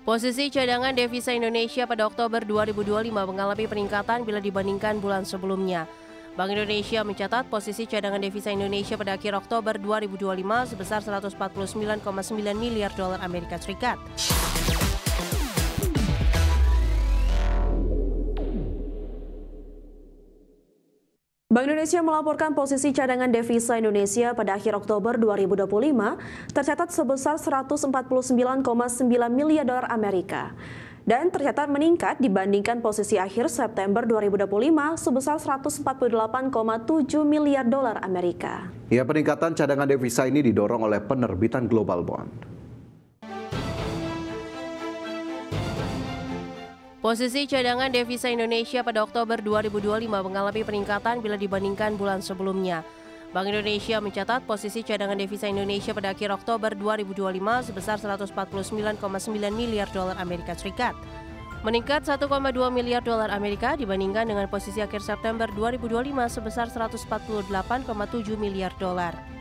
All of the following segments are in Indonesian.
Posisi cadangan devisa Indonesia pada Oktober 2025 mengalami peningkatan bila dibandingkan bulan sebelumnya. Bank Indonesia mencatat posisi cadangan devisa Indonesia pada akhir Oktober 2025 sebesar 149,9 miliar dolar Amerika Serikat. Bank Indonesia melaporkan posisi cadangan devisa Indonesia pada akhir Oktober 2025 tercatat sebesar 149,9 miliar dolar Amerika dan tercatat meningkat dibandingkan posisi akhir September 2025 sebesar 148,7 miliar dolar Amerika. Ya, peningkatan cadangan devisa ini didorong oleh penerbitan global bond. Posisi cadangan devisa Indonesia pada Oktober 2025 mengalami peningkatan bila dibandingkan bulan sebelumnya. Bank Indonesia mencatat posisi cadangan devisa Indonesia pada akhir Oktober 2025 sebesar 149,9 miliar dolar Amerika Serikat. Meningkat 1,2 miliar dolar Amerika dibandingkan dengan posisi akhir September 2025 sebesar 148,7 miliar dolar.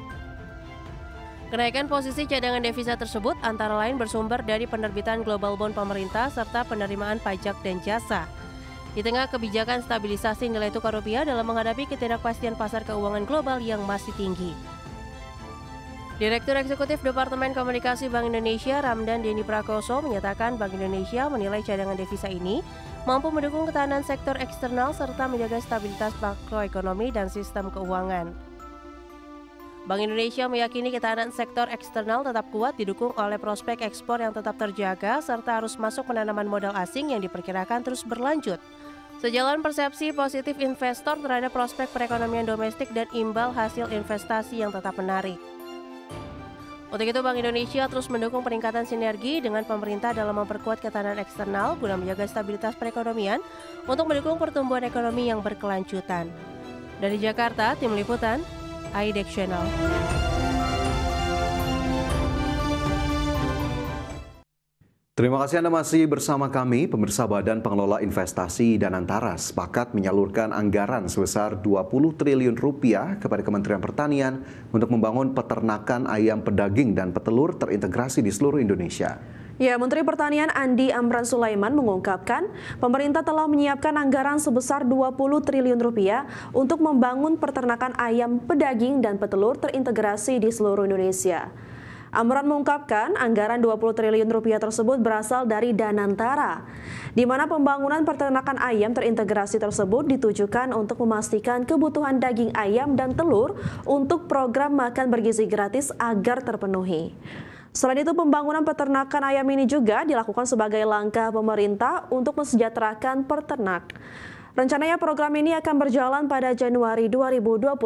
Kenaikan posisi cadangan devisa tersebut antara lain bersumber dari penerbitan global bond pemerintah serta penerimaan pajak dan jasa. Di tengah kebijakan stabilisasi nilai tukar rupiah dalam menghadapi ketidakpastian pasar keuangan global yang masih tinggi. Direktur Eksekutif Departemen Komunikasi Bank Indonesia Ramdan Denny Prakoso menyatakan Bank Indonesia menilai cadangan devisa ini mampu mendukung ketahanan sektor eksternal serta menjaga stabilitas makroekonomi dan sistem keuangan. Bank Indonesia meyakini ketahanan sektor eksternal tetap kuat didukung oleh prospek ekspor yang tetap terjaga serta arus masuk penanaman modal asing yang diperkirakan terus berlanjut. Sejalan persepsi positif investor terhadap prospek perekonomian domestik dan imbal hasil investasi yang tetap menarik. Untuk itu Bank Indonesia terus mendukung peningkatan sinergi dengan pemerintah dalam memperkuat ketahanan eksternal guna menjaga stabilitas perekonomian untuk mendukung pertumbuhan ekonomi yang berkelanjutan. Dari Jakarta, Tim Liputan IDEX Channel. Terima kasih Anda masih bersama kami. Pemirsa, Badan Pengelola Investasi Danantara sepakat menyalurkan anggaran sebesar 20 triliun rupiah kepada Kementerian Pertanian untuk membangun peternakan ayam pedaging dan petelur terintegrasi di seluruh Indonesia. Ya, Menteri Pertanian Andi Amran Sulaiman mengungkapkan pemerintah telah menyiapkan anggaran sebesar 20 triliun rupiah untuk membangun peternakan ayam pedaging dan petelur terintegrasi di seluruh Indonesia. Amran mengungkapkan anggaran 20 triliun rupiah tersebut berasal dari Danantara, di mana pembangunan peternakan ayam terintegrasi tersebut ditujukan untuk memastikan kebutuhan daging ayam dan telur untuk program makan bergizi gratis agar terpenuhi. Selain itu, pembangunan peternakan ayam ini juga dilakukan sebagai langkah pemerintah untuk mensejahterakan peternak. Rencananya program ini akan berjalan pada Januari 2026.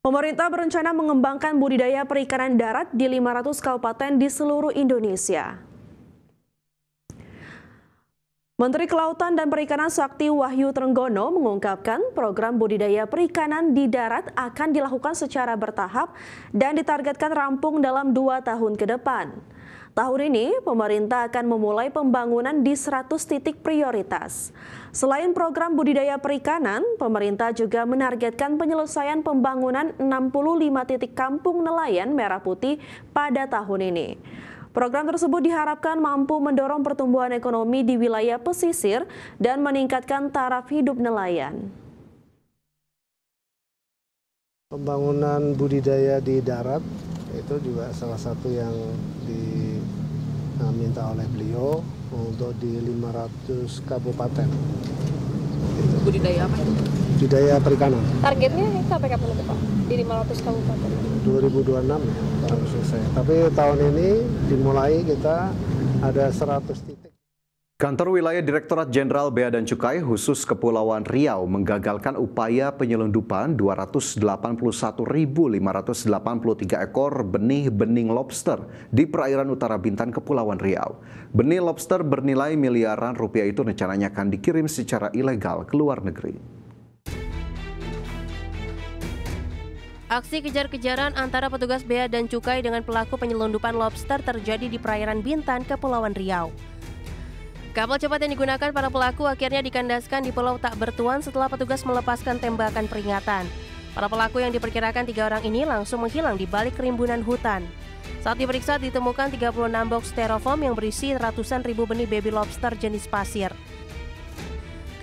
Pemerintah berencana mengembangkan budidaya perikanan darat di 500 kabupaten di seluruh Indonesia. Menteri Kelautan dan Perikanan Sakti Wahyu Trenggono mengungkapkan program budidaya perikanan di darat akan dilakukan secara bertahap dan ditargetkan rampung dalam 2 tahun ke depan. Tahun ini, pemerintah akan memulai pembangunan di 100 titik prioritas. Selain program budidaya perikanan, pemerintah juga menargetkan penyelesaian pembangunan 65 titik kampung nelayan merah putih pada tahun ini. Program tersebut diharapkan mampu mendorong pertumbuhan ekonomi di wilayah pesisir dan meningkatkan taraf hidup nelayan. Pembangunan budidaya di darat itu juga salah satu yang diminta oleh beliau untuk di 500 kabupaten. Budidaya apa itu? Budidaya perikanan. Targetnya sampai kapan itu Pak? Di 500 kabupaten? 2026 ya, baru selesai. Tapi tahun ini dimulai kita ada 100 titik. Kantor Wilayah Direktorat Jenderal Bea dan Cukai khusus Kepulauan Riau menggagalkan upaya penyelundupan 281.583 ekor benih-bening lobster di perairan utara Bintan, Kepulauan Riau. Benih lobster bernilai miliaran rupiah itu rencananya akan dikirim secara ilegal ke luar negeri. Aksi kejar-kejaran antara petugas bea dan cukai dengan pelaku penyelundupan lobster terjadi di perairan Bintan, Kepulauan Riau. Kapal cepat yang digunakan para pelaku akhirnya dikandaskan di Pulau Tak Bertuan setelah petugas melepaskan tembakan peringatan. Para pelaku yang diperkirakan 3 orang ini langsung menghilang di balik rimbunan hutan. Saat diperiksa ditemukan 36 box styrofoam yang berisi ratusan ribu benih baby lobster jenis pasir.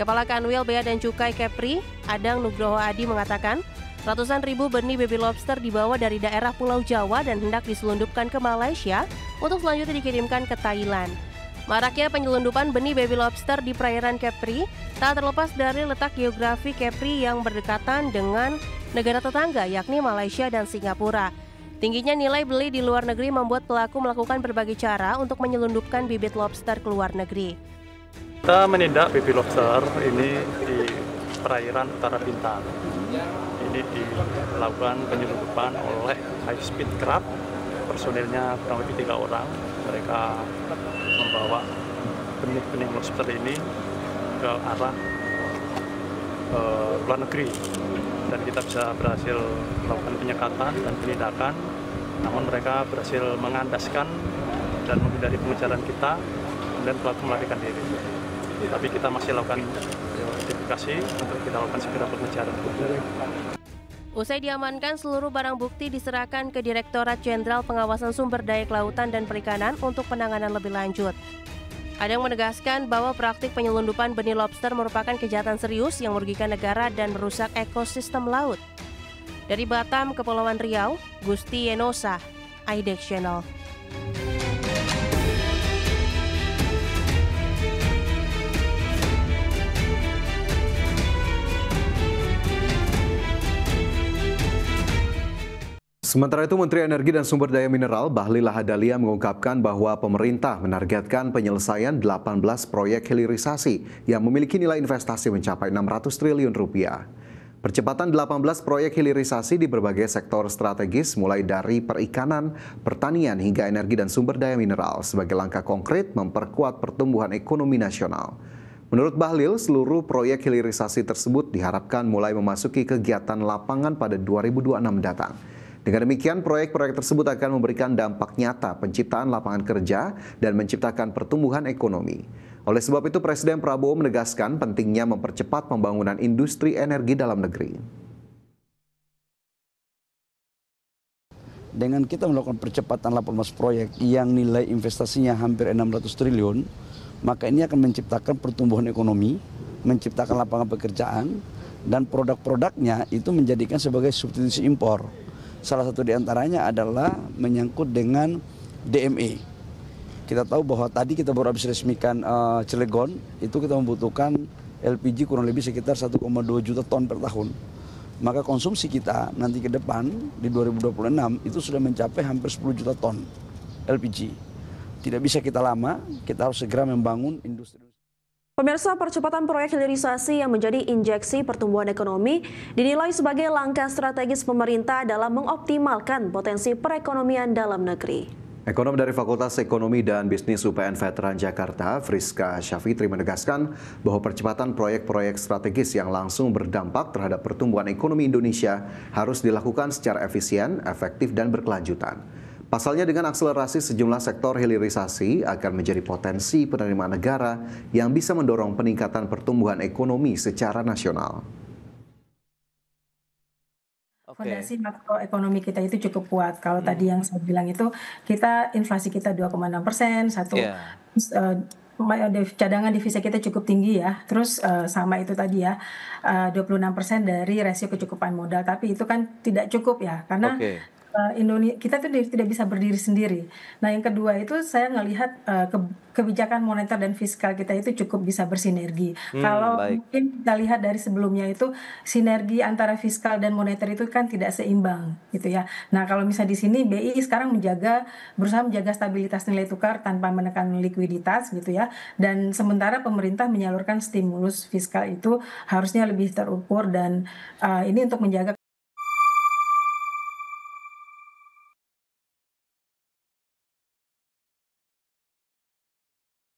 Kepala Kanwil Bea dan Cukai Kepri, Adang Nugroho Adi mengatakan, ratusan ribu benih baby lobster dibawa dari daerah Pulau Jawa dan hendak diselundupkan ke Malaysia untuk selanjutnya dikirimkan ke Thailand. Maraknya penyelundupan benih baby lobster di perairan Kepri tak terlepas dari letak geografi Kepri yang berdekatan dengan negara tetangga yakni Malaysia dan Singapura. Tingginya nilai beli di luar negeri membuat pelaku melakukan berbagai cara untuk menyelundupkan bibit lobster ke luar negeri. Kita menindak baby lobster ini di perairan Utara Bintan. Ini dilakukan penyelundupan oleh high speed crab. Personilnya kurang lebih 3 orang. Mereka membawa benih-benih lobster ini ke arah luar negeri. Dan kita bisa berhasil melakukan penyekatan dan penindakan. Namun mereka berhasil mengandaskan dan menghindari pengejaran kita. Kemudian pelaku melarikan diri. Tapi kita masih lakukan identifikasi untuk kita lakukan segera pengejaran. Usai diamankan, seluruh barang bukti diserahkan ke Direktorat Jenderal Pengawasan Sumber Daya Kelautan dan Perikanan untuk penanganan lebih lanjut. Adang menegaskan bahwa praktik penyelundupan benih lobster merupakan kejahatan serius yang merugikan negara dan merusak ekosistem laut. Dari Batam, Kepulauan Riau, Gusti Yenosa, IDEX Channel. Sementara itu, Menteri Energi dan Sumber Daya Mineral Bahlil Lahadalia mengungkapkan bahwa pemerintah menargetkan penyelesaian 18 proyek hilirisasi yang memiliki nilai investasi mencapai 600 triliun rupiah. Percepatan 18 proyek hilirisasi di berbagai sektor strategis mulai dari perikanan, pertanian hingga energi dan sumber daya mineral sebagai langkah konkret memperkuat pertumbuhan ekonomi nasional. Menurut Bahlil, seluruh proyek hilirisasi tersebut diharapkan mulai memasuki kegiatan lapangan pada 2026 mendatang. Dengan demikian, proyek-proyek tersebut akan memberikan dampak nyata penciptaan lapangan kerja dan menciptakan pertumbuhan ekonomi. Oleh sebab itu, Presiden Prabowo menegaskan pentingnya mempercepat pembangunan industri energi dalam negeri. Dengan kita melakukan percepatan 18 proyek yang nilai investasinya hampir 600 triliun, maka ini akan menciptakan pertumbuhan ekonomi, menciptakan lapangan pekerjaan, dan produk-produknya itu menjadikan sebagai substitusi impor. Salah satu diantaranya adalah menyangkut dengan DME. Kita tahu bahwa tadi kita baru habis resmikan Cilegon, itu kita membutuhkan LPG kurang lebih sekitar 1,2 juta ton per tahun. Maka konsumsi kita nanti ke depan di 2026 itu sudah mencapai hampir 10 juta ton LPG. Tidak bisa kita lama, kita harus segera membangun industri. Pemirsa, percepatan proyek hilirisasi yang menjadi injeksi pertumbuhan ekonomi dinilai sebagai langkah strategis pemerintah dalam mengoptimalkan potensi perekonomian dalam negeri. Ekonom dari Fakultas Ekonomi dan Bisnis UPN Veteran Jakarta, Friska Syafitri menegaskan bahwa percepatan proyek-proyek strategis yang langsung berdampak terhadap pertumbuhan ekonomi Indonesia harus dilakukan secara efisien, efektif, dan berkelanjutan. Pasalnya, dengan akselerasi sejumlah sektor hilirisasi akan menjadi potensi penerimaan negara yang bisa mendorong peningkatan pertumbuhan ekonomi secara nasional. Fondasi makroekonomi kita itu cukup kuat. Kalau tadi yang saya bilang itu, inflasi kita 2,6%, cadangan devisa kita cukup tinggi ya. Terus sama itu tadi ya, 26% dari rasio kecukupan modal. Tapi itu kan tidak cukup ya, karena Indonesia kita tuh tidak bisa berdiri sendiri. Nah, yang kedua itu saya ngelihat kebijakan moneter dan fiskal kita itu cukup bisa bersinergi. Kalau mungkin kita lihat dari sebelumnya itu sinergi antara fiskal dan moneter itu kan tidak seimbang gitu ya. Nah, kalau misalnya di sini BI sekarang berusaha menjaga stabilitas nilai tukar tanpa menekan likuiditas gitu ya. Dan sementara pemerintah menyalurkan stimulus fiskal itu harusnya lebih terukur dan ini untuk menjaga